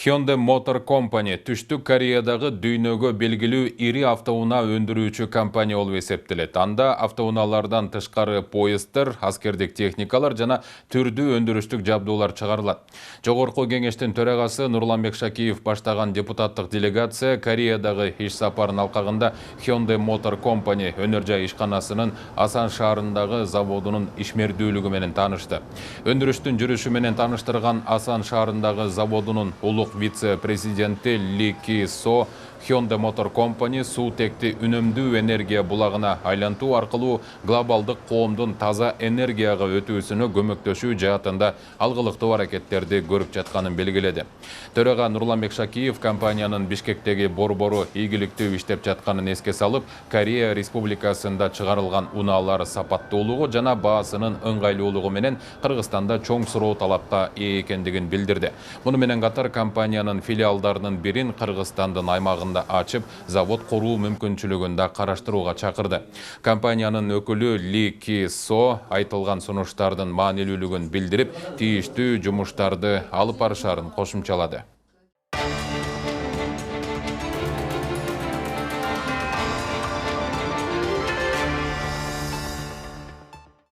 Hyundai Motor Company Түштүк Кореядағы дүйнөгө белгилүү ири автоунаа өндүрүүчү компания болуп эсептелет. Анда автоунаалардан тышкары поезддер, аскердик техникалар жана түрдүү өндүрүштүк жабдуулар чыгарылат. Жогорку кеңештин төрагасы Нурланбек Шакиев баштаган депутаттык делегация Кореядагы иш сапарын алкагында Hyundai Motor Company өнөр жай ишканасынын Асан шаарындагы заводунун ишмердүүлүгү менен таанышты. Өндүрүштүн жүрүшү менен тааныштырган Асан шаарындагы заводунун вице-президенти Ли Ки Со Hyundai Motor Company суутекти үнөмдүү энергия булагына айлантуу аркылуу глобалдык коомдун таза энергияга өтүүсүнө көмөктөшүү жаатында алгылыктуу аракеттерди көрүп жатканын белгиледи. Төрага Нурланбек Шакиев компаниянын Бишкектеги борбору ийгиликтүү иштеп жатканын эске салып, Корея Республикасында чыгарылган унаалар сапаттуулугу жана баасынын ыңгайлуулугу менен Кыргызстанда чоң суроо талапка ээ экендигин билдирди. Муну менен катар компаниянын филиалдарынын бирин Кыргызстандын аймагында ачып, завод куруу мүмкүнчүлүгүн да караштырууга чакырды. Компаниянын өкүлү Ли Ки Со айтылган сунуштардын маанилүүлүгүн билдирип, тийиштүү жумуштарды алып барышарын кошумчалады.